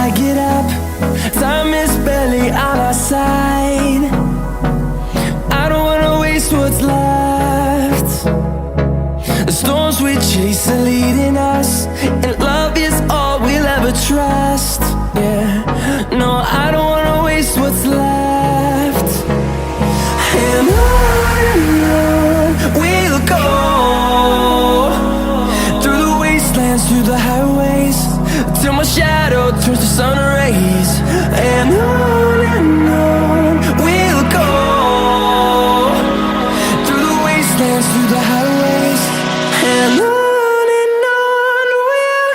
I get up. Time is barely on our side. I don't wanna waste what's left. The storms we chase are leading us, and love is all we'll ever trust. Yeah, no, I don't wanna waste what's left. And on we'll go, through the wastelands, through the highways, till my shadow turns to sun rays. And on we'll go, through the wastelands, through the highways, and on we'll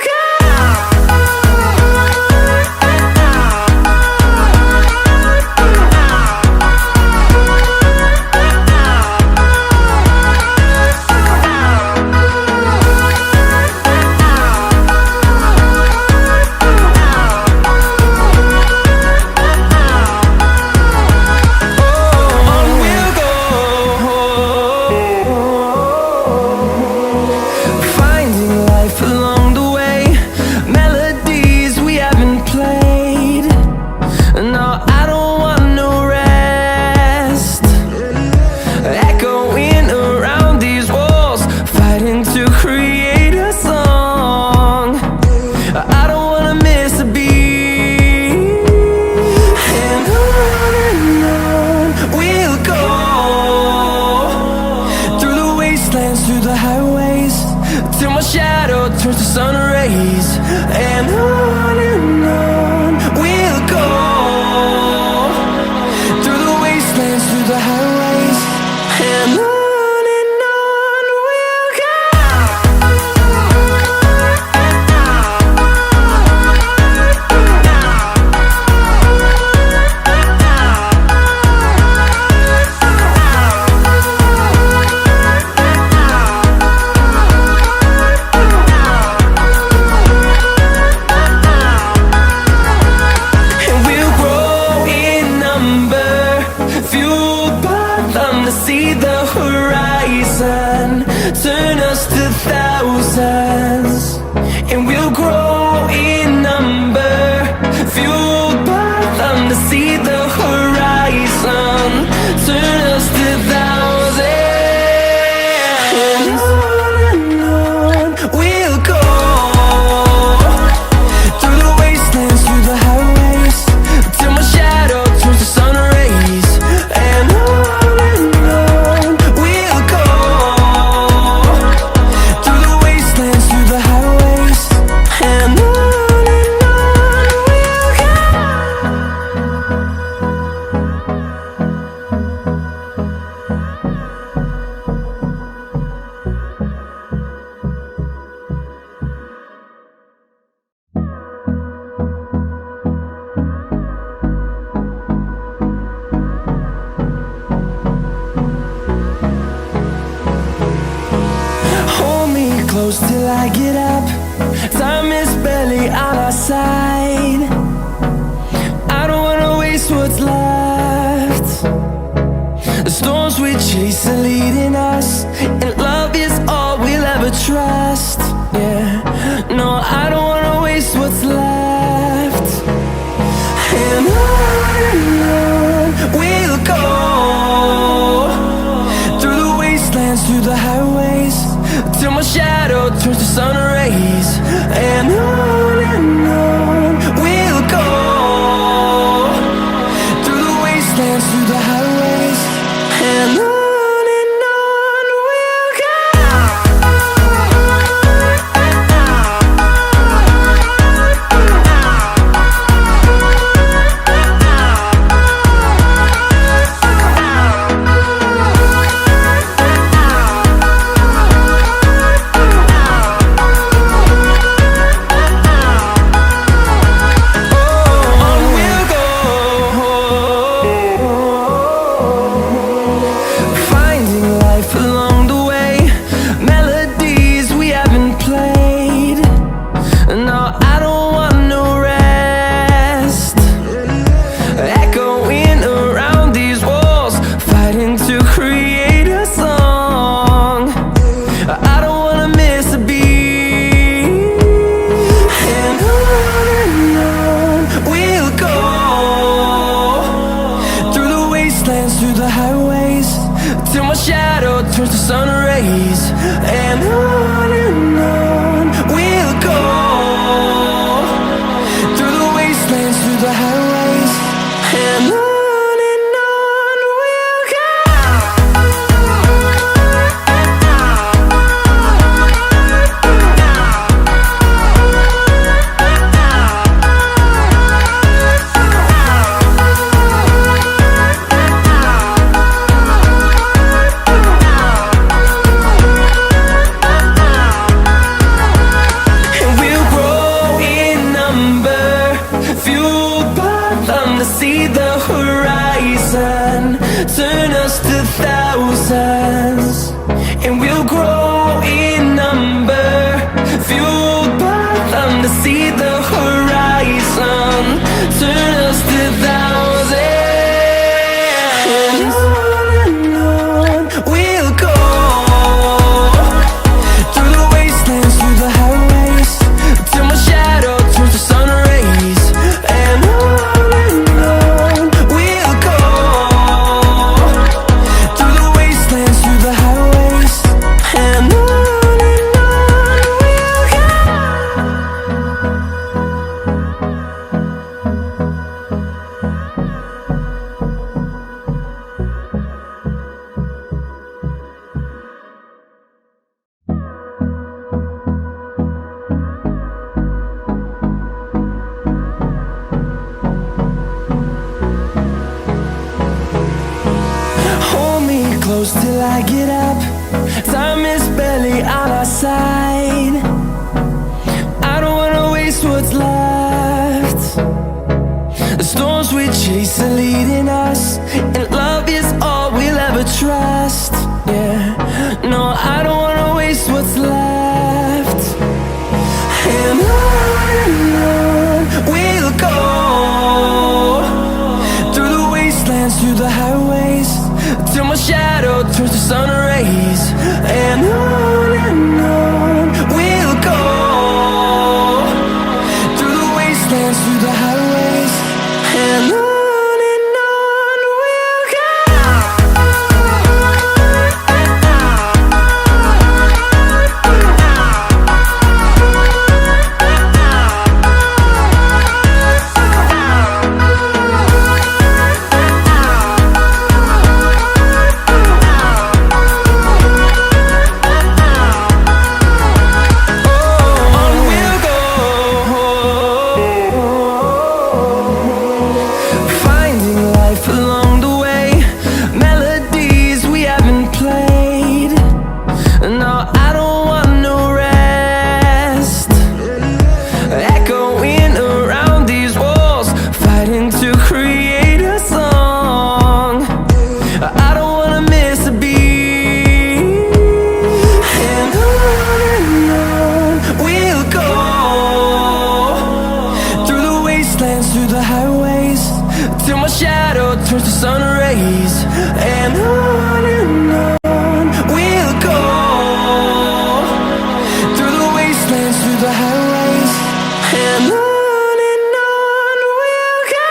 go. Through the highways, till my shadow turns to sun rays. And on we'll go, through the wastelands, through the highways, and on we'll go. See the horizon, turn us to thousands, and we'll grow in number, fueled by them. To see the horizon, turn us to thousands, and on we'll go, through the wastelands, through the highways, till my shadow turns to sun rays. And close till I get up. Time is barely on our side. I don't wanna waste what's left. The storms we chase are leading us, and love is all we'll ever trust. Yeah, no, I don't wanna waste what's left. And on we'll go, through the wastelands, through the highways, till my shadow turns to sun rays. And on we'll go, through the wastelands, through the highways, and on we'll go. On we'll go, on we'll go, through the wastelands, through the highways, and on we'll go. See the horizon, turn us to thousands, and we'll grow in number, fueled by them to see the horizon, turn us to thousands, and on we'll go, through the wastelands, through the highways, till my shadow turns to sun rays, and on close till I get up. Time is barely on our side. I don't wanna waste what's left. The storms we chase are leading us, and love is all we'll ever trust. Yeah, no, I don't wanna waste what's left. And on we'll go, through the wastelands, through the highways, till my shadow turns to sun rays, and on we'll go, through the wastelands, through the highways, and on we'll go. Through the highways, till my shadow turns to sun rays, and on we'll go, through the wastelands, through the highways, and on we'll go.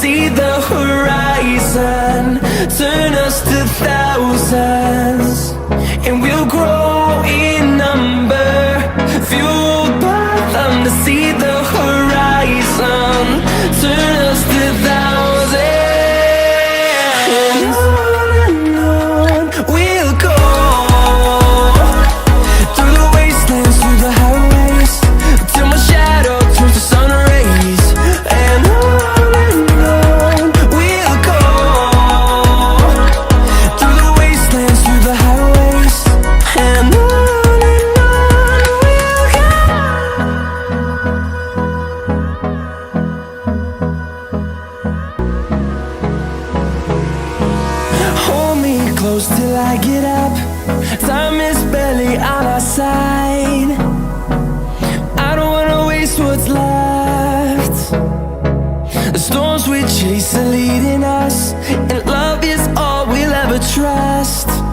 See the horizon, turn us to thousands, and we'll grow in number, fueled by them to see the horizon, turn us to thousands, and on we'll go, through the wastelands, through the highways, till my shadow turns to sun rays, and on close till I get up. Time is barely on our side. I don't wanna waste what's left. The storms we chase are leading us, and love is all we'll ever trust.